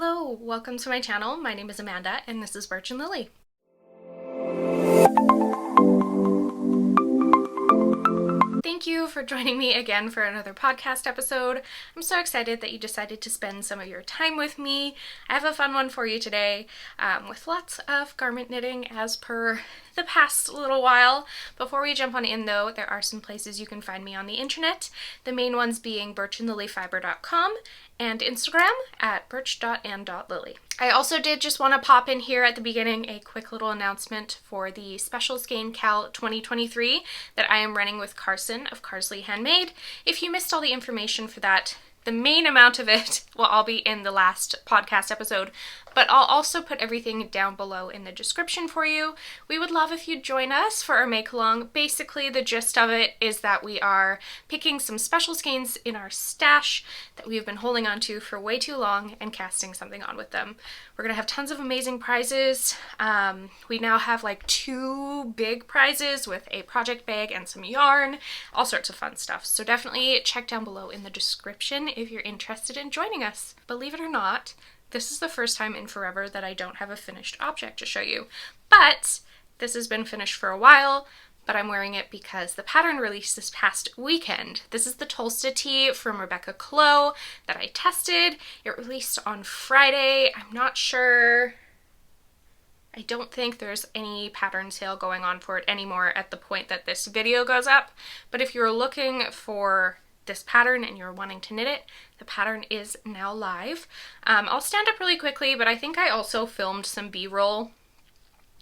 Hello, welcome to my channel. My name is Amanda and this is Birch and Lily. Thank you for joining me again for another podcast episode. I'm so excited that you decided to spend some of your time with me. I have a fun one for you today with lots of garment knitting as per the past little while. Before we jump on in though, there are some places you can find me on the internet. The main ones being birchandlilyfiber.com and Instagram at birch.and.lily. I also did just want to pop in here at the beginning a quick little announcement for the special Skein KAL 2023 that I am running with Carson of Cardigan Handmade. If you missed all the information for that, the main amount of it will all be in the last podcast episode, but I'll also put everything down below in the description for you. We would love if you'd join us for our make-along. Basically, the gist of it is that we are picking some special skeins in our stash that we've been holding on to for way too long and casting something on with them. We're going to have tons of amazing prizes. We now have like 2 big prizes with a project bag and some yarn, all sorts of fun stuff. So definitely check down below in the description if you're interested in joining us. Believe it or not, this is the first time in forever that I don't have a finished object to show you. But this has been finished for a while, but I'm wearing it because the pattern released this past weekend. This is the Holst tee from Rebecca Clow that I tested. It released on Friday. I'm not sure. I don't think there's any pattern sale going on for it anymore at the point that this video goes up. But if you're looking for this pattern and you're wanting to knit it, the pattern is now live. I'll stand up really quickly, but I think I also filmed some B-roll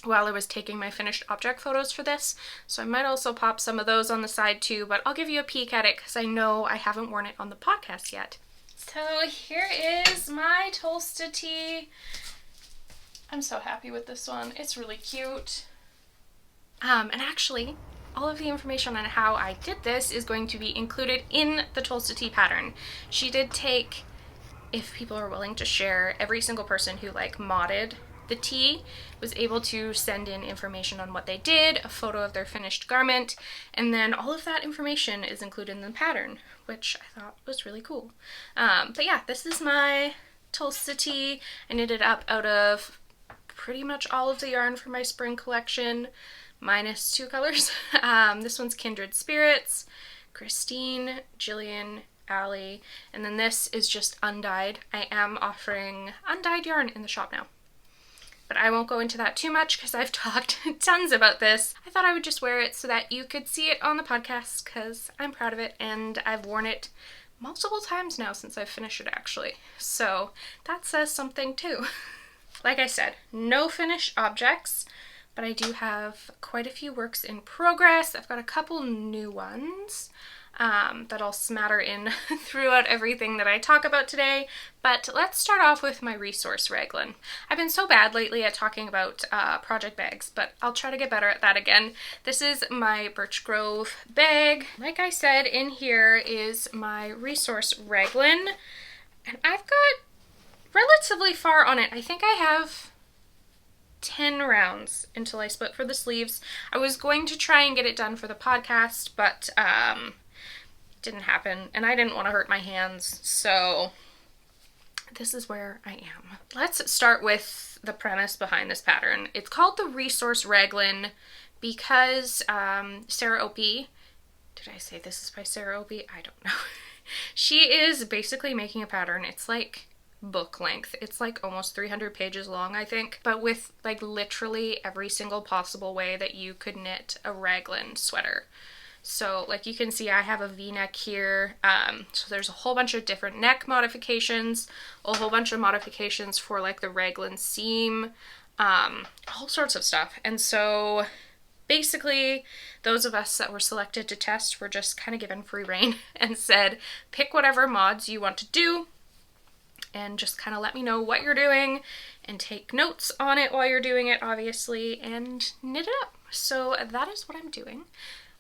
while I was taking my finished object photos for this, so I might also pop some of those on the side too, but I'll give you a peek at it because I know I haven't worn it on the podcast yet. So here is my Holst tee. I'm so happy with this one. It's really cute. And actually, all of the information on how I did this is going to be included in the Holst tee pattern. She did take, if people are willing to share, every single person who like modded the tee was able to send in information on what they did, a photo of their finished garment, and then all of that information is included in the pattern, which I thought was really cool. But yeah, this is my Holst tee. I knitted up out of pretty much all of the yarn for my spring collection, minus 2 colors. This one's Kindred Spirits, Christine, Jillian, Allie, and then this is just undyed. I am offering undyed yarn in the shop now, but I won't go into that too much because I've talked tons about this. I thought I would just wear it so that you could see it on the podcast because I'm proud of it and I've worn it multiple times now since I've finished it actually. So that says something too. Like I said, no finished objects, but I do have quite a few works in progress. I've got a couple new ones that I'll smatter in throughout everything that I talk about today. But let's start off with my resource Raglan. I've been so bad lately at talking about project bags, but I'll try to get better at that again. This is my Birch Grove bag. Like I said, in here is my resource Raglan, and I've got relatively far on it. I think I have 10 rounds until I split for the sleeves. I was going to try and get it done for the podcast, but it didn't happen, and I didn't want to hurt my hands, so this is where I am. Let's start with the premise behind this pattern. It's called the Resource Raglan because Sarah Opie, did I say this is by Sarah Opie? I don't know. She is basically making a pattern. It's like book length. It's like almost 300 pages long, I think, but with like literally every single possible way that you could knit a raglan sweater. So like you can see I have a v-neck here, so there's a whole bunch of different neck modifications, a whole bunch of modifications for like the raglan seam, all sorts of stuff. And so basically those of us that were selected to test were just kind of given free rein and said pick whatever mods you want to do and just kind of let me know what you're doing and take notes on it while you're doing it, obviously, and knit it up. So that is what I'm doing.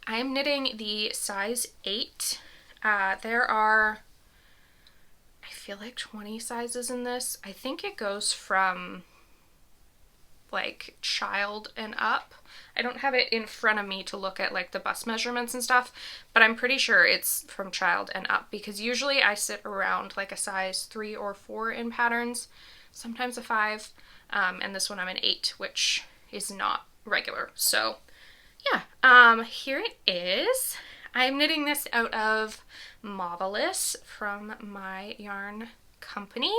I'm knitting the size 8. There are, I feel like 20 sizes in this. I think it goes from like child and up. I don't have it in front of me to look at like the bust measurements and stuff, but I'm pretty sure it's from child and up because usually I sit around like a size 3 or 4 in patterns. sometimes a 5, and this one I'm an 8, which is not regular. So yeah, here it is. I'm knitting this out of Mauvelous from my yarn company,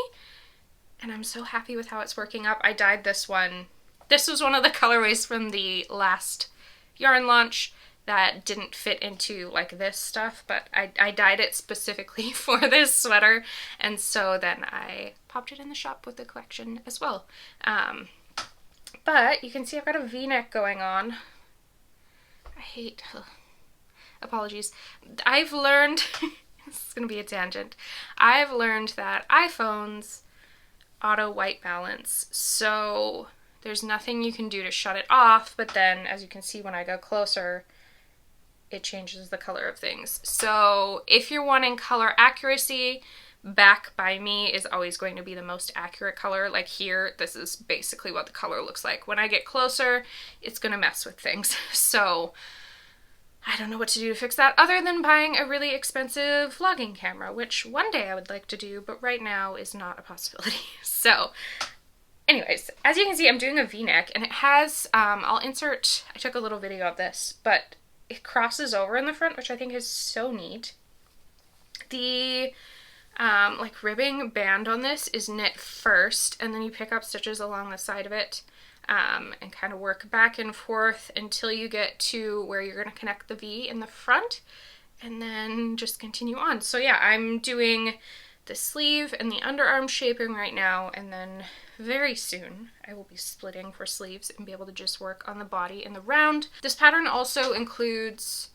and I'm so happy with how it's working up. I dyed this one. This was one of the colorways from the last yarn launch that didn't fit into like this stuff, but I dyed it specifically for this sweater, and so then I popped it in the shop with the collection as well. But you can see I've got a V-neck going on. Apologies. I've learned, this is going to be a tangent, I've learned that iPhones auto white balance, so there's nothing you can do to shut it off, but then as you can see when I go closer, it changes the color of things. So if you're wanting color accuracy, back by me is always going to be the most accurate color. Like here, this is basically what the color looks like. When I get closer, it's going to mess with things. So I don't know what to do to fix that other than buying a really expensive vlogging camera, which one day I would like to do, but right now is not a possibility. So anyways, as you can see, I'm doing a V-neck, and it has, I'll insert, I took a little video of this, but it crosses over in the front, which I think is so neat. The like ribbing band on this is knit first, and then you pick up stitches along the side of it and kind of work back and forth until you get to where you're going to connect the V in the front, and then just continue on. So yeah, I'm doing the sleeve and the underarm shaping right now, and then very soon I will be splitting for sleeves and be able to just work on the body and the round. This pattern also includes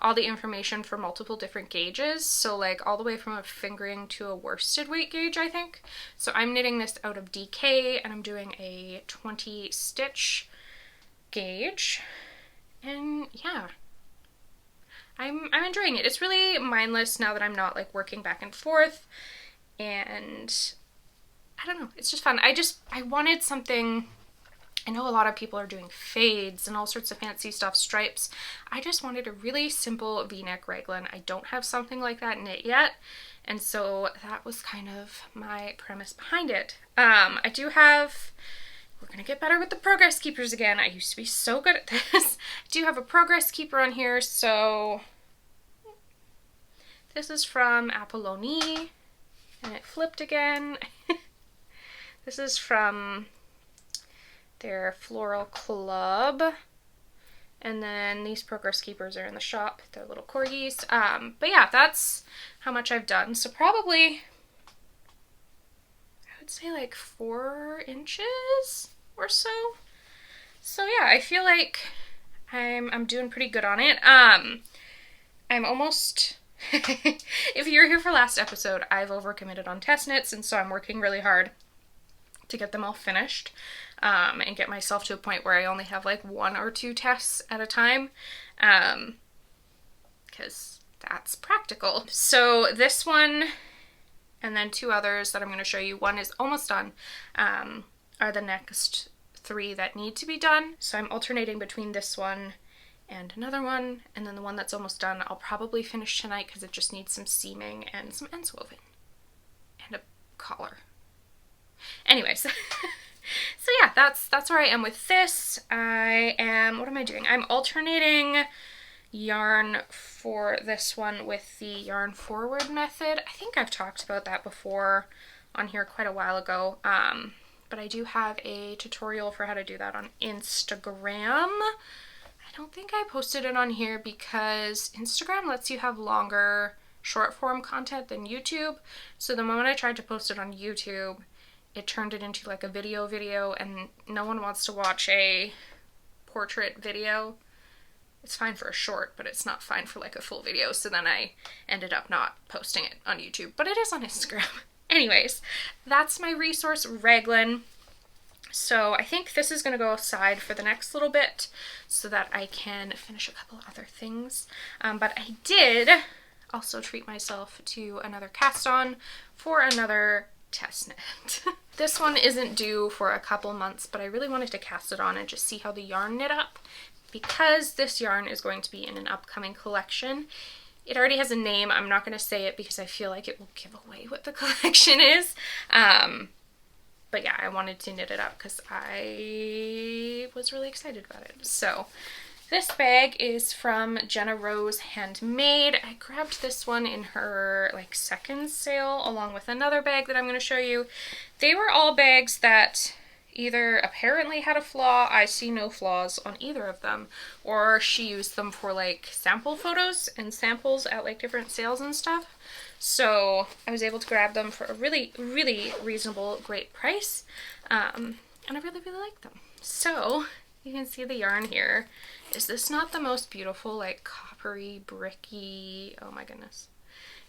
all the information for multiple different gauges, so like all the way from a fingering to a worsted weight gauge, I think. So I'm knitting this out of DK, and I'm doing a 20 stitch gauge, and yeah, I'm enjoying it. It's really mindless now that I'm not like working back and forth, and I don't know, it's just fun. I wanted something. I know a lot of people are doing fades and all sorts of fancy stuff, stripes. I just wanted a really simple V-neck raglan. I don't have something like that knit yet, and so that was kind of my premise behind it. I do have, we're gonna get better with the progress keepers again. I used to be so good at this. I do have a progress keeper on here, so this is from Apollonie, and it flipped again. This is from their Floral Club, and then these progress keepers are in the shop. They're little corgis. But yeah, that's how much I've done. So probably, I would say like 4 inches or so. So yeah, I feel like I'm doing pretty good on it. I'm almost, if you were here for last episode, I've overcommitted on test knits, and so I'm working really hard to get them all finished and get myself to a point where I only have like 1 or 2 tests at a time, because that's practical. So this one and then 2 others that I'm going to show you, one is almost done, are the next 3 that need to be done. So I'm alternating between this one and another one, and then the one that's almost done I'll probably finish tonight because it just needs some seaming and some ends woven and a collar. Anyways, so yeah, that's where I am with this. What am I doing? I'm alternating yarn for this one with the yarn forward method. I think I've talked about that before on here quite a while ago, but I do have a tutorial for how to do that on Instagram. I don't think I posted it on here because Instagram lets you have longer short form content than YouTube, so the moment I tried to post it on YouTube, it turned it into like a video, and no one wants to watch a portrait video. It's fine for a short, but it's not fine for like a full video, so then I ended up not posting it on YouTube, but it is on Instagram. Anyways, that's my resource raglan. So I think this is going to go aside for the next little bit so that I can finish a couple other things. But I did also treat myself to another cast on for another test knit. This one isn't due for a couple months, but I really wanted to cast it on and just see how the yarn knit up, because this yarn is going to be in an upcoming collection. It already has a name. I'm not going to say it because I feel like it will give away what the collection is. But I wanted to knit it up because I was really excited about it. So this bag is from Jenna Rose Handmade. I grabbed this one in her like second sale along with another bag that I'm going to show you. They were all bags that either apparently had a flaw, I see no flaws on either of them, or she used them for like sample photos and samples at like different sales and stuff. So I was able to grab them for a really, really reasonable, great price, and I really, really like them. So you can see the yarn here. Is this not the most beautiful, like coppery, bricky, oh my goodness.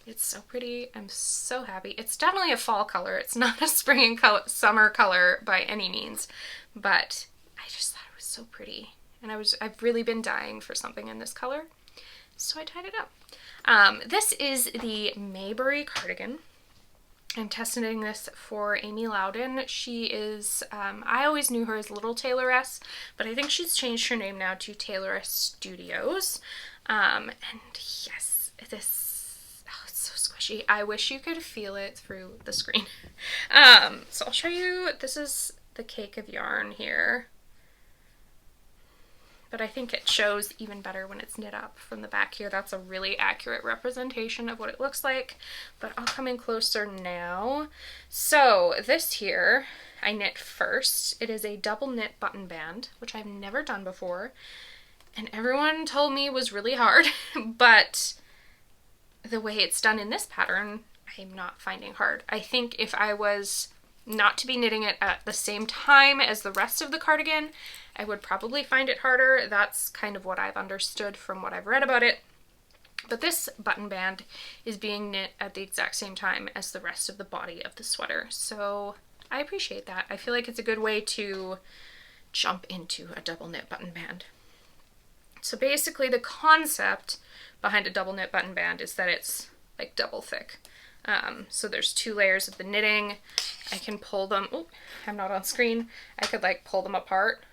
It's so pretty. I'm so happy. It's definitely a fall color. It's not a spring and summer color by any means, but I just thought it was so pretty. And I've really been dying for something in this color, so I tied it up. This is the Maybury cardigan. I'm testing this for Amy Lowden. She is, I always knew her as Little Tailoress, but I think she's changed her name now to Tailoress Studios. And yes, this, oh, it's so squishy. I wish you could feel it through the screen. So I'll show you, this is the cake of yarn here. But I think it shows even better when it's knit up from the back here. That's a really accurate representation of what it looks like, but I'll come in closer now. So this here, I knit first. It is a double knit button band, which I've never done before, and everyone told me was really hard, but the way it's done in this pattern, I'm not finding hard. I think if I was not to be knitting it at the same time as the rest of the cardigan, I would probably find it harder. That's kind of what I've understood from what I've read about it. But this button band is being knit at the exact same time as the rest of the body of the sweater. So I appreciate that. I feel like it's a good way to jump into a double knit button band. So basically the concept behind a double knit button band is that it's like double thick. So there's 2 layers of the knitting. I can pull them, oh, I'm not on screen. I could like pull them apart,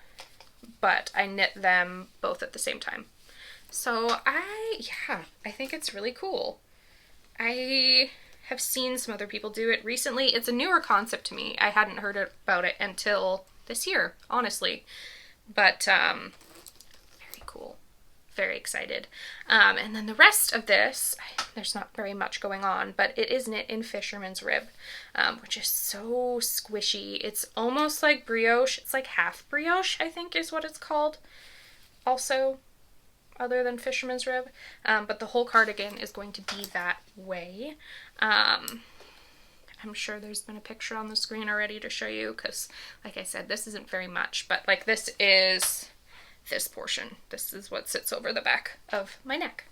but I knit them both at the same time. So I think it's really cool. I have seen some other people do it recently. It's a newer concept to me. I hadn't heard about it until this year, honestly, but very cool. Very excited. And then the rest of this, there's not very much going on, but it is knit in Fisherman's Rib, which is so squishy. It's almost like brioche. It's like half brioche, I think is what it's called. Also, other than Fisherman's Rib, but the whole cardigan is going to be that way. I'm sure there's been a picture on the screen already to show you, because like I said, this isn't very much, but like this is this portion. This is what sits over the back of my neck.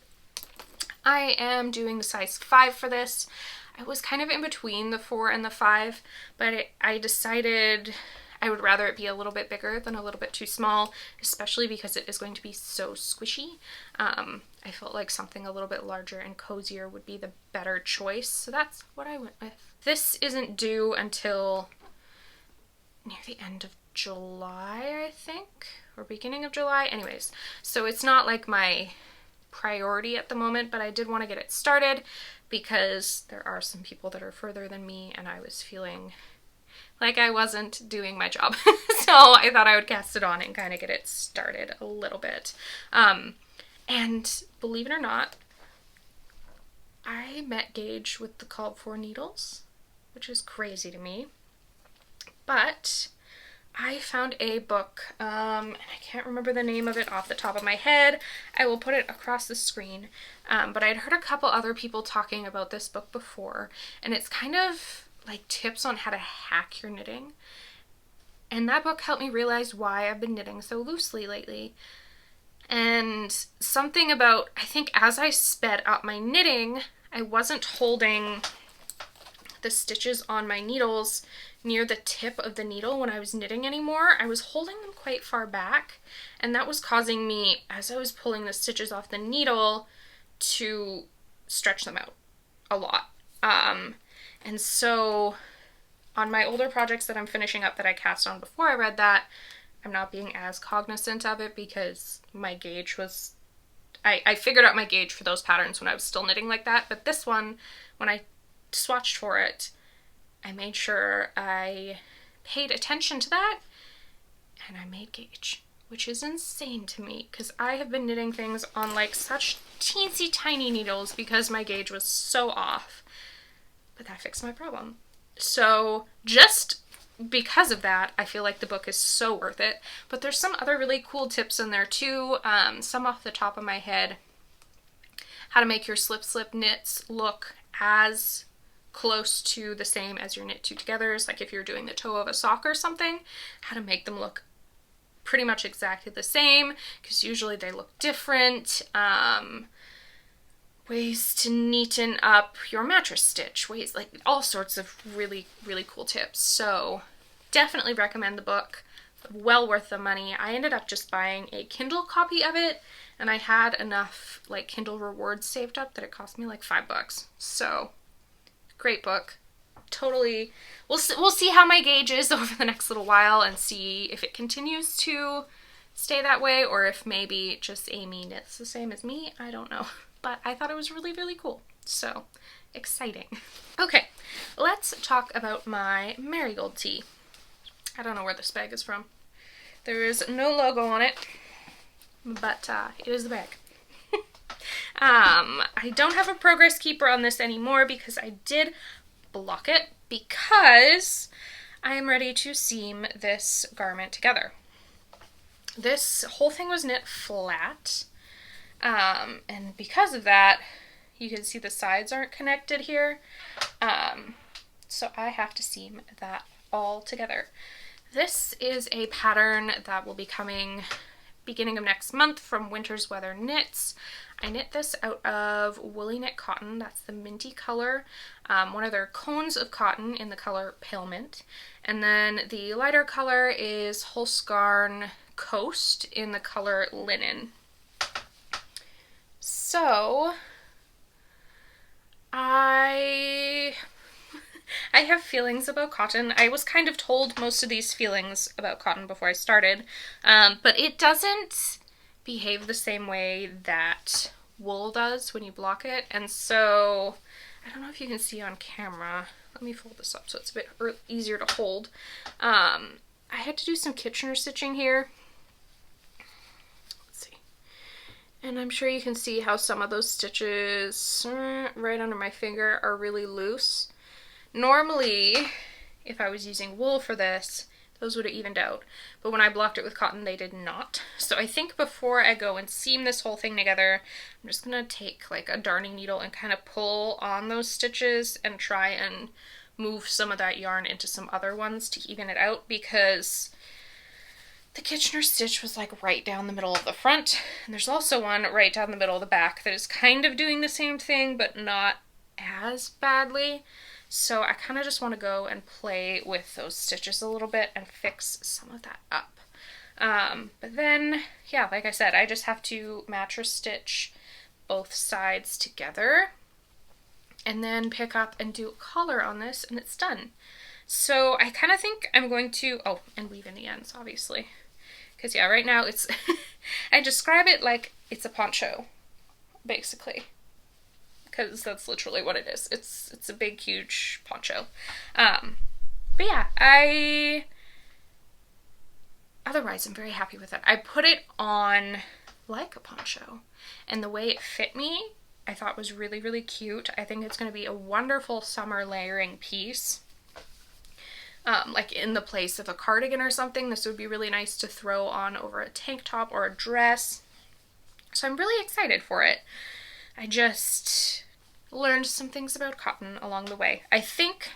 I am doing the size 5 for this. I was kind of in between the 4 and the 5, but I decided I would rather it be a little bit bigger than a little bit too small, especially because it is going to be so squishy. I felt like something a little bit larger and cozier would be the better choice, so that's what I went with. This isn't due until near the end of July, I think, or beginning of July. Anyways, so it's not like my priority at the moment, but I did want to get it started because there are some people that are further than me and I was feeling like I wasn't doing my job. So I thought I would cast it on and kind of get it started a little bit. And believe it or not, I met gauge with the called for needles, which is crazy to me. But I found a book, and I can't remember the name of it off the top of my head. I will put it across the screen, but I'd heard a couple other people talking about this book before, and it's kind of like tips on how to hack your knitting. And that book helped me realize why I've been knitting so loosely lately. And something about, I think as I sped up my knitting, I wasn't holding the stitches on my needles near the tip of the needle when I was knitting anymore. I was holding them quite far back, and that was causing me, as I was pulling the stitches off the needle, to stretch them out a lot. And so on my older projects that I'm finishing up that I cast on before I read that, I'm not being as cognizant of it because my gauge was, I figured out my gauge for those patterns when I was still knitting like that, but this one, when I swatched for it, I made sure I paid attention to that, and I made gauge, which is insane to me because I have been knitting things on like such teensy tiny needles because my gauge was so off. But that fixed my problem. So just because of that, I feel like the book is so worth it. But there's some other really cool tips in there too. Some off the top of my head. How to make your slip knits look as close to the same as your knit two togethers. Like if you're doing the toe of a sock or something, how to make them look pretty much exactly the same, because usually they look different. Ways to neaten up your mattress stitch, ways, like all sorts of really, really cool tips. So definitely recommend the book. Well worth the money. I ended up just buying a Kindle copy of it, and I had enough like Kindle rewards saved up that it cost me like $5. So great book. Totally. We'll see how my gauge is over the next little while and see if it continues to stay that way or if maybe just Amy knits the same as me. I don't know. But I thought it was really, really cool. So exciting. Okay, let's talk about my Marigold tee. I don't know where this bag is from. There is no logo on it, but it is the bag. I don't have a progress keeper on this anymore because I did block it because I am ready to seam this garment together. This whole thing was knit flat. And because of that, you can see the sides aren't connected here. So I have to seam that all together. This is a pattern that will be coming beginning of next month from Winter's Weather Knits. I knit this out of Woolyknit cotton. That's the minty color. One of their cones of cotton in the color Pale Mint. And then the lighter color is Holst Garn Coast in the color Linen. So, I have feelings about cotton. I was kind of told most of these feelings about cotton before I started, but it doesn't behave the same way that wool does when you block it, and so, I don't know if you can see on camera. Let me fold this up so it's a bit easier to hold. I had to do some Kitchener stitching here. And I'm sure you can see how some of those stitches right under my finger are really loose. Normally, if I was using wool for this, those would have evened out. But when I blocked it with cotton, they did not. So I think before I go and seam this whole thing together, I'm just going to take like a darning needle and kind of pull on those stitches and try and move some of that yarn into some other ones to even it out, because the Kitchener stitch was like right down the middle of the front, and there's also one right down the middle of the back that is kind of doing the same thing, but not as badly. So I kind of just want to go and play with those stitches a little bit and fix some of that up. But then, yeah, like I said, I just have to mattress stitch both sides together and then pick up and do a collar on this, and it's done. So I kind of think I'm going to, oh, and weave in the ends, obviously. Because, yeah, right now it's, I describe it like it's a poncho, basically. Because that's literally what it is. It's a big, huge poncho. But yeah, otherwise I'm very happy with it. I put it on like a poncho, and the way it fit me, I thought was really, really cute. I think it's going to be a wonderful summer layering piece. Like in the place of a cardigan or something, this would be really nice to throw on over a tank top or a dress. So I'm really excited for it. I just learned some things about cotton along the way. I think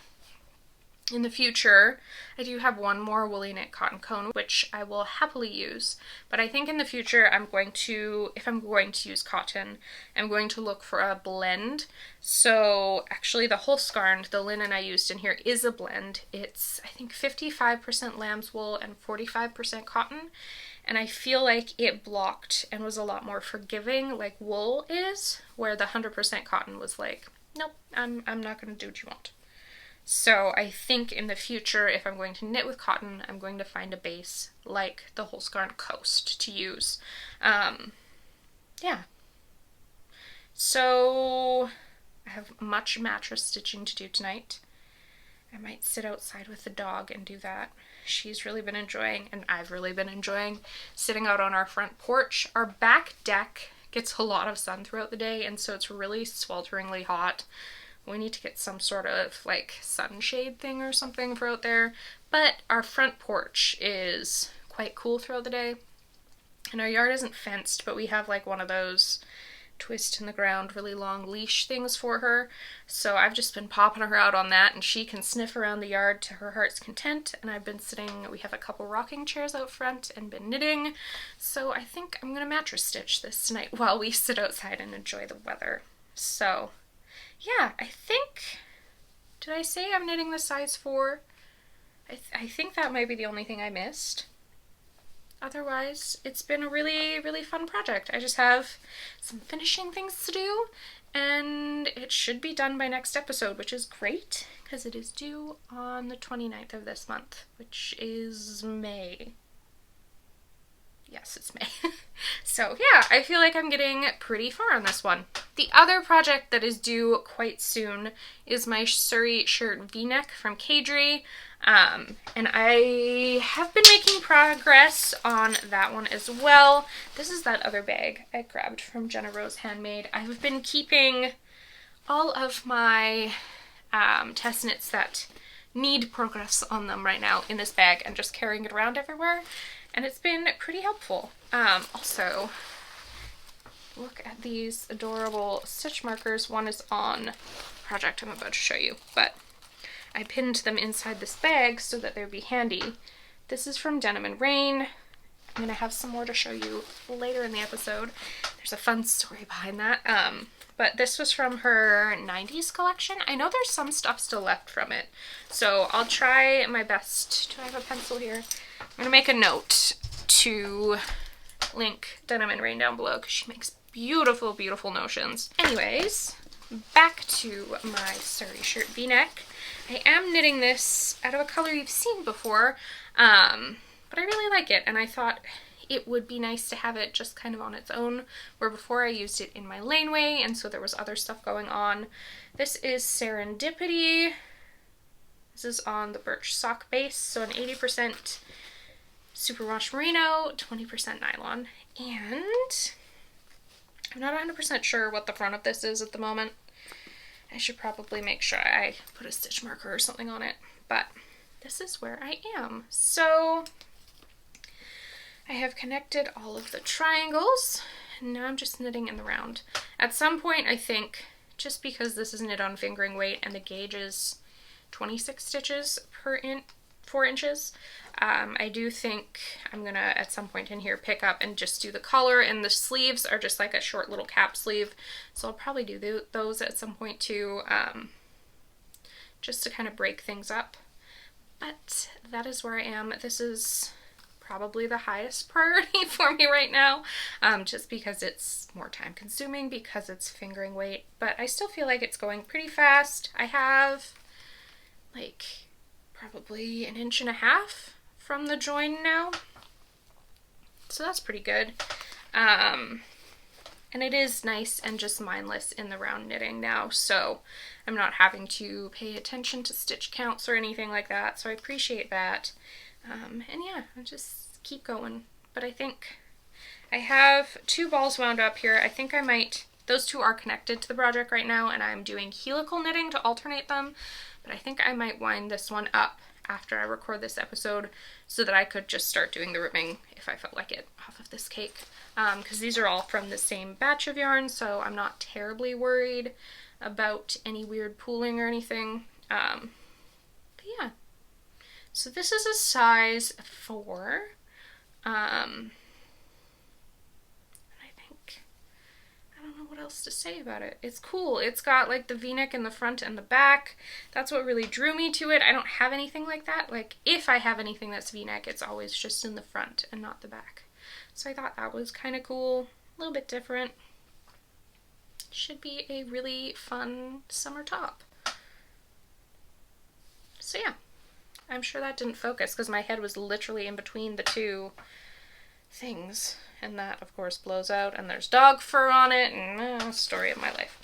in the future, I do have one more Woolyknit cotton cone, which I will happily use. But I think in the future, I'm going to, if I'm going to use cotton, I'm going to look for a blend. So actually the Holst Garn, the linen I used in here, is a blend. It's, I think, 55% lamb's wool and 45% cotton. And I feel like it blocked and was a lot more forgiving, like wool is, where the 100% cotton was like, nope, I'm not going to do what you want. So I think in the future, if I'm going to knit with cotton, I'm going to find a base like the Holst Garn Coast to use. Yeah. So I have much mattress stitching to do tonight. I might sit outside with the dog and do that. She's really been enjoying, and I've really been enjoying, sitting out on our front porch. Our back deck gets a lot of sun throughout the day, and so it's really swelteringly hot. We need to get some sort of like sunshade thing or something for out there. But our front porch is quite cool throughout the day. And our yard isn't fenced, but we have like one of those twist in the ground really long leash things for her, so I've just been popping her out on that, and she can sniff around the yard to her heart's content. And I've been sitting, we have a couple rocking chairs out front, and been knitting, so I think I'm gonna mattress stitch this night while we sit outside and enjoy the weather. So yeah, I think, did I say I'm knitting the size 4? I think that might be the only thing I missed. Otherwise, it's been a really, really fun project. I just have some finishing things to do, and it should be done by next episode, which is great, because it is due on the 29th of this month, which is May. Yes, it's May. So yeah, I feel like I'm getting pretty far on this one. The other project that is due quite soon is my Suri shirt v-neck from Caidree. And I have been making progress on that one as well. This is that other bag I grabbed from Jenna Rose Handmade. I've been keeping all of my test knits that need progress on them right now in this bag and just carrying it around everywhere, and it's been pretty helpful. Also, look at these adorable stitch markers. One is on the project I'm about to show you, but I pinned them inside this bag so that they'd be handy. This is from Denim and Rain. I'm going to have some more to show you later in the episode. There's a fun story behind that. But this was from her 90s collection. I know there's some stuff still left from it, so I'll try my best. Do I have a pencil here? I'm going to make a note to link Denim and Rain down below because she makes beautiful, beautiful notions. Anyways, back to my Suri shirt v-neck. I am knitting this out of a color you've seen before, but I really like it, and I thought it would be nice to have it just kind of on its own, where before I used it in my laneway, and so there was other stuff going on. This is Serendipity. This is on the Birch sock base, so an 80% superwash merino, 20% nylon, and I'm not 100% sure what the front of this is at the moment. I should probably make sure I put a stitch marker or something on it, but this is where I am. So I have connected all of the triangles, and now I'm just knitting in the round. At some point, I think, just because this is knit on fingering weight and the gauge is 26 stitches per 4 inches, I do think I'm gonna at some point in here pick up and just do the collar, and the sleeves are just like a short little cap sleeve, so I'll probably do those at some point too, just to kind of break things up. But that is where I am. This is probably the highest priority for me right now, just because it's more time consuming because it's fingering weight, but I still feel like it's going pretty fast. I have like probably 1.5 inches from the join now, so that's pretty good. And it is nice and just mindless in the round knitting now, so I'm not having to pay attention to stitch counts or anything like that, so I appreciate that. And yeah, I'll just keep going. But I think I have 2 balls wound up here. I think I might, those 2 are connected to the project right now, and I'm doing helical knitting to alternate them, but I think I might wind this one up after I record this episode so that I could just start doing the ribbing if I felt like it off of this cake, because these are all from the same batch of yarn, so I'm not terribly worried about any weird pooling or anything. But yeah, so this is a size 4. I don't know what else to say about it. It's cool. It's got like the v-neck in the front and the back. That's what really drew me to it. I don't have anything like that. Like if I have anything that's v-neck, it's always just in the front and not the back. So I thought that was kind of cool, a little bit different. Should be a really fun summer top. So yeah, I'm sure that didn't focus because my head was literally in between the 2 things, and that of course blows out, and there's dog fur on it, and story of my life.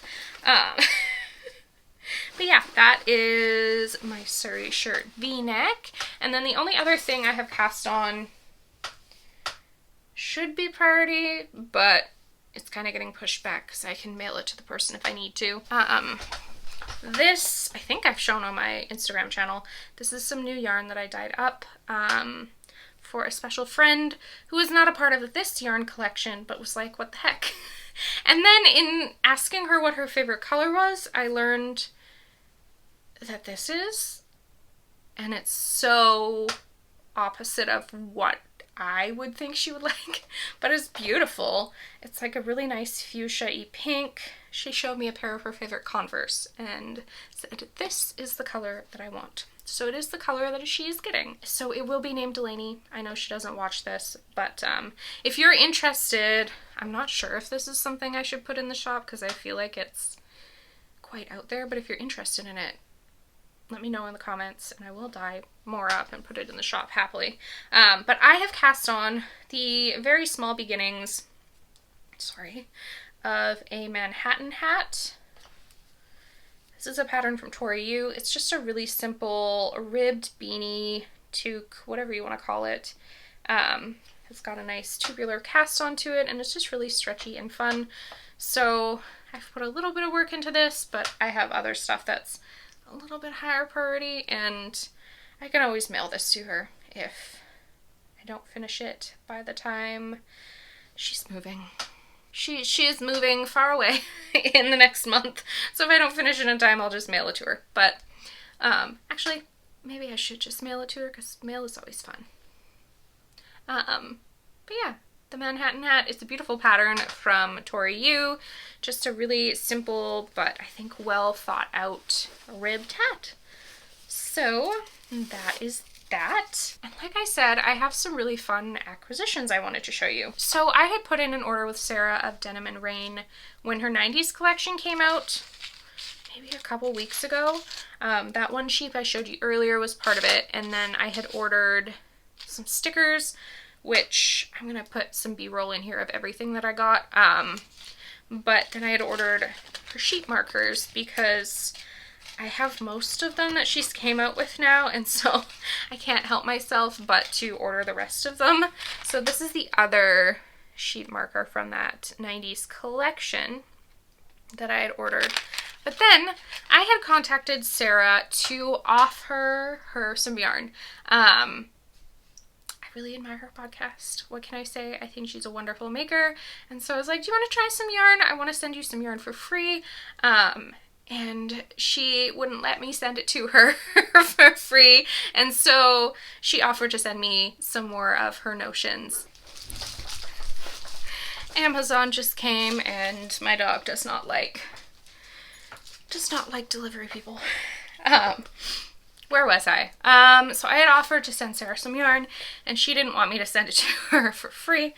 But yeah, that is my Suri shirt V-neck. And then the only other thing I have cast on should be priority, but it's kind of getting pushed back because I can mail it to the person if I need to. This, I think I've shown on my Instagram channel. This is some new yarn that I dyed up for a special friend who is not a part of this yarn collection, but was like, what the heck? And then in asking her what her favorite color was, I learned that this is, and it's so opposite of what I would think she would like, but it's beautiful. It's like a really nice fuchsia-y pink. She showed me a pair of her favorite Converse and said, this is the color that I want. So it is the color that she is getting. So it will be named Delaney. I know she doesn't watch this, but if you're interested, I'm not sure if this is something I should put in the shop because I feel like it's quite out there, but if you're interested in it, let me know in the comments and I will dye more up and put it in the shop happily. But I have cast on the very small beginnings, of a Manhattan hat. This is a pattern from Tori Yu. It's just a really simple ribbed beanie, toque, whatever you want to call it. It's got a nice tubular cast onto it and it's just really stretchy and fun. So I've put a little bit of work into this, but I have other stuff that's a little bit higher priority, and I can always mail this to her if I don't finish it by the time she's moving. She is moving far away in the next month, so if I don't finish it in time, I'll just mail it to her. But actually, maybe I should just mail it to her because mail is always fun. But yeah, the Manhattan hat is a beautiful pattern from Tori Yu. Just a really simple, but I think well thought out ribbed hat. So that is that. And like I said, I have some really fun acquisitions I wanted to show you. So I had put in an order with Sarah of Denim and Rain when her 90s collection came out, maybe a couple weeks ago. That one sheep I showed you earlier was part of it, and then I had ordered some stickers, which I'm gonna put some B-roll in here of everything that I got. But then I had ordered her sheet markers because I have most of them that she's came out with now, and so I can't help myself but to order the rest of them. So this is the other sheet marker from that 90s collection that I had ordered. But then I had contacted Sarah to offer her some yarn. I really admire her podcast. What can I say? I think she's a wonderful maker. And so I was like, do you want to try some yarn? I want to send you some yarn for free. And she wouldn't let me send it to her for free. And so she offered to send me some more of her notions. Amazon just came and my dog does not like delivery people. Where was I? So I had offered to send Sarah some yarn and she didn't want me to send it to her for free.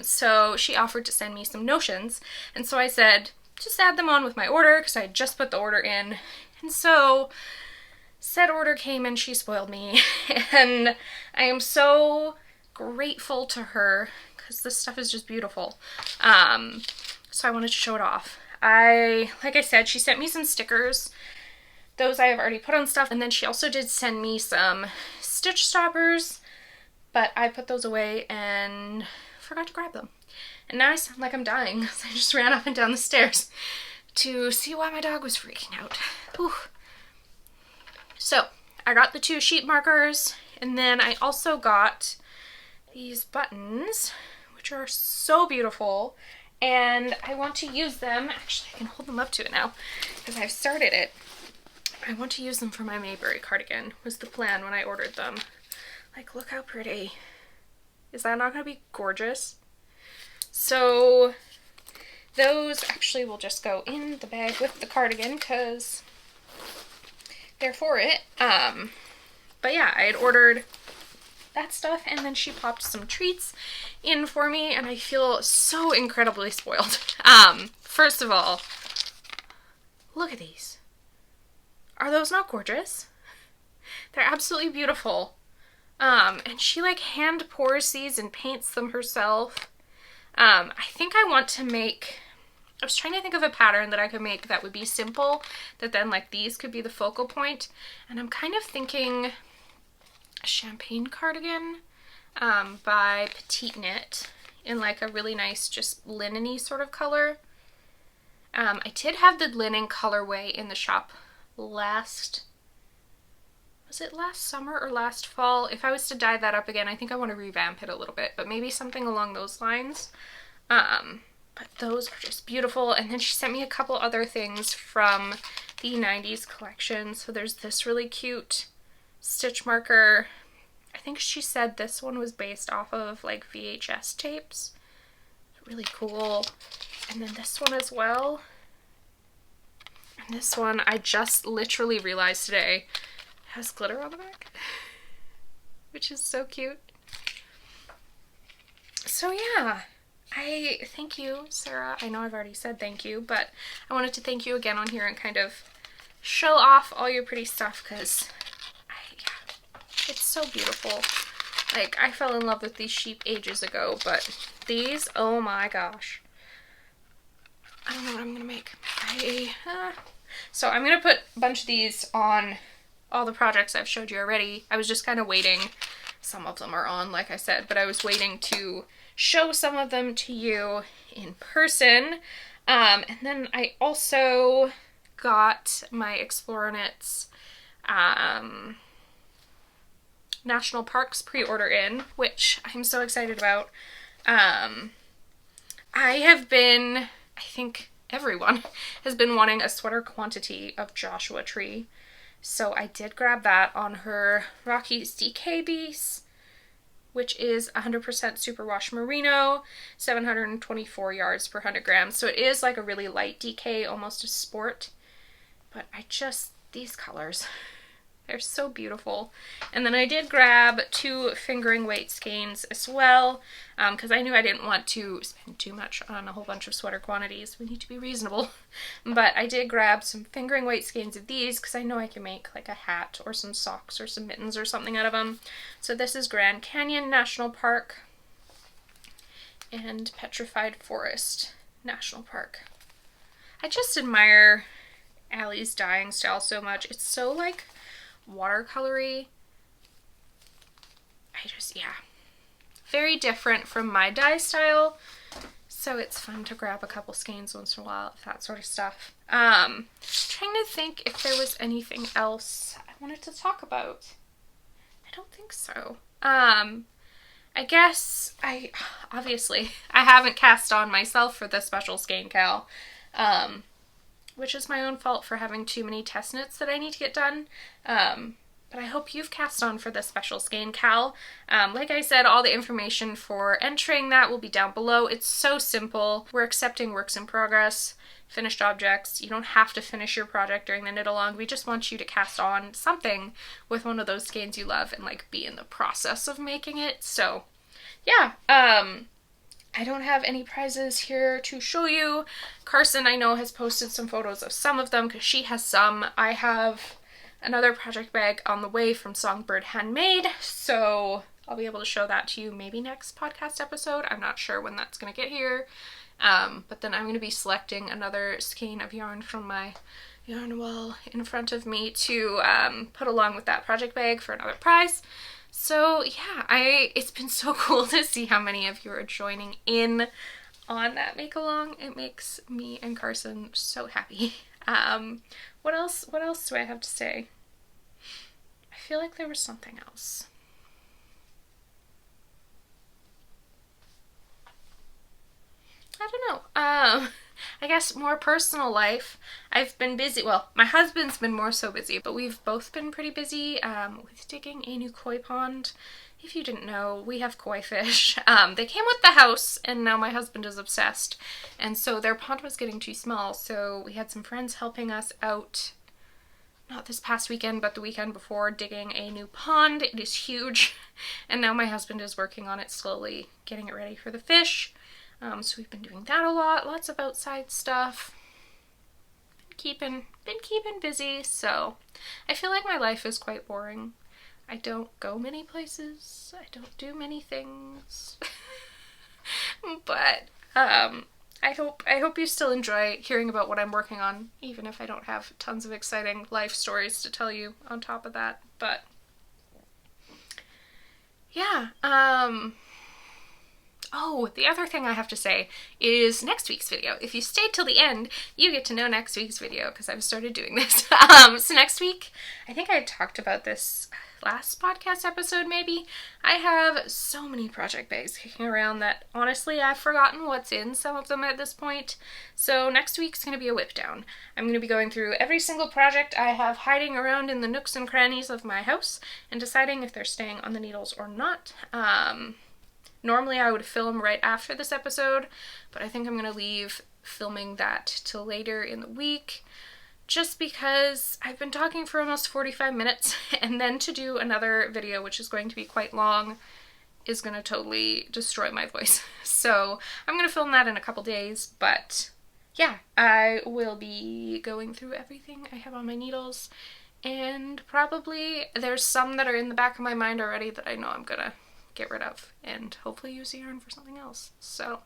So she offered to send me some notions. And so I said, just add them on with my order because I had just put the order in. And so said order came and she spoiled me. And I am so grateful to her because this stuff is just beautiful. So I wanted to show it off. Like I said, she sent me some stickers. Those I have already put on stuff, and then she also did send me some stitch stoppers, but I put those away and forgot to grab them. And now I sound like I'm dying, because I just ran up and down the stairs to see why my dog was freaking out. Whew. So, I got the 2 sheet markers, and then I also got these buttons, which are so beautiful, and I want to use them. Actually, I can hold them up to it now, because I've started it. I want to use them for my Maybury cardigan, was the plan when I ordered them. Like, look how pretty. Is that not going to be gorgeous? So, those actually will just go in the bag with the cardigan, because they're for it. But yeah, I had ordered that stuff, and then she popped some treats in for me, and I feel so incredibly spoiled. First of all, look at these. Are those not gorgeous? They're absolutely beautiful. And she like hand pours these and paints them herself. I think I want to make I was trying to think of a pattern that I could make that would be simple, that then like these could be the focal point. And I'm kind of thinking a champagne cardigan by Petite Knit in like a really nice, just linen-y sort of color. I did have the linen colorway in the shop was it last summer or last fall? If I was to dye that up again, I think I want to revamp it a little bit, but maybe something along those lines. But those are just beautiful. And then she sent me a couple other things from the 90s collection. So there's this really cute stitch marker. I think she said this one was based off of like VHS tapes. Really cool. And then this one as well. And this one I just literally realized today has glitter on the back, which is so cute. So yeah, I thank you, Sarah. I know I've already said thank you, but I wanted to thank you again on here and kind of show off all your pretty stuff, because it's so beautiful. Like, I fell in love with these sheep ages ago, but these, oh my gosh. I don't know what I'm gonna make. So I'm gonna put a bunch of these on all the projects I've showed you already. I was just kind of waiting. Some of them are on, like I said, but I was waiting to show some of them to you in person. And then I also got my Explorer-Knits National Parks pre-order in, which I'm so excited about. I think everyone has been wanting a sweater quantity of Joshua Tree. So I did grab that on her Rockies DK Beast, which is 100% superwash merino, 724 yards per 100 grams. So it is like a really light DK, almost a sport. But these colors, they're so beautiful. And then I did grab 2 fingering weight skeins as well, because I knew I didn't want to spend too much on a whole bunch of sweater quantities. We need to be reasonable. But I did grab some fingering weight skeins of these because I know I can make like a hat or some socks or some mittens or something out of them. So this is Grand Canyon National Park and Petrified Forest National Park. I just admire Allie's dyeing style so much. It's so like watercolory. Very different from my dye style, so it's fun to grab a couple skeins once in a while, that sort of stuff. Trying to think if there was anything else I wanted to talk about. I don't think so. I guess obviously I haven't cast on myself for this special Skein KAL, which is my own fault for having too many test knits that I need to get done. But I hope you've cast on for this special Skein KAL. Like I said, all the information for entering that will be down below. It's so simple. We're accepting works in progress, finished objects. You don't have to finish your project during the knit along. We just want you to cast on something with one of those skeins you love and like be in the process of making it. So yeah, I don't have any prizes here to show you. Carson, I know, has posted some photos of some of them because she has some. I have another project bag on the way from Songbird Handmade, so I'll be able to show that to you maybe next podcast episode. I'm not sure when that's going to get here, but then I'm going to be selecting another skein of yarn from my yarn wall in front of me to put along with that project bag for another prize. So yeah, it's been so cool to see how many of you are joining in on that make along. It makes me and Carson so happy. What else do I have to say? I feel like there was something else. I don't know. I guess more personal life. I've been busy. Well, my husband's been more so busy, but we've both been pretty busy with digging a new koi pond. If you didn't know, we have koi fish. They came with the house, and now my husband is obsessed. And so their pond was getting too small, so we had some friends helping us out, not this past weekend, but the weekend before, digging a new pond. It is huge, and now my husband is working on it slowly, getting it ready for the fish. So we've been doing that a lot, lots of outside stuff. Been keeping busy, so I feel like my life is quite boring. I don't go many places. I don't do many things. But I hope you still enjoy hearing about what I'm working on, even if I don't have tons of exciting life stories to tell you on top of that. But yeah, oh, the other thing I have to say is next week's video. If you stayed till the end, you get to know next week's video because I've started doing this. So next week, I think I talked about this last podcast episode maybe. I have so many project bags kicking around that honestly I've forgotten what's in some of them at this point. So next week's going to be a whip down. I'm going to be going through every single project I have hiding around in the nooks and crannies of my house and deciding if they're staying on the needles or not. Normally I would film right after this episode, but I think I'm going to leave filming that till later in the week, just because I've been talking for almost 45 minutes, and then to do another video, which is going to be quite long, is going to totally destroy my voice. So I'm going to film that in a couple days, but yeah, I will be going through everything I have on my needles, and probably there's some that are in the back of my mind already that I know I'm going to get rid of and hopefully use the yarn for something else. So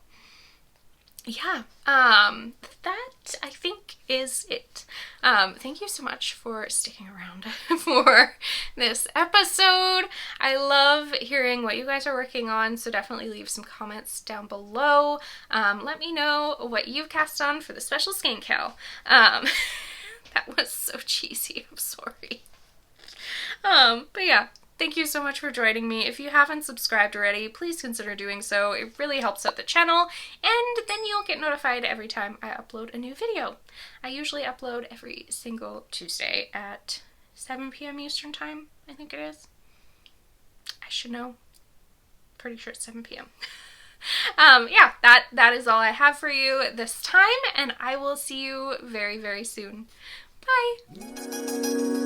yeah, that I think is it. Thank you so much for sticking around for this episode. I love hearing what you guys are working on, so definitely leave some comments down below. Let me know what you've cast on for the special Skein KAL. That was so cheesy, I'm sorry. But yeah, thank you so much for joining me. If you haven't subscribed already, please consider doing so. It really helps out the channel, and then you'll get notified every time I upload a new video. I usually upload every single Tuesday at 7 p.m. Eastern time, I think it is. I should know. Pretty sure it's 7 p.m. Yeah, that is all I have for you this time, and I will see you very, very soon. Bye!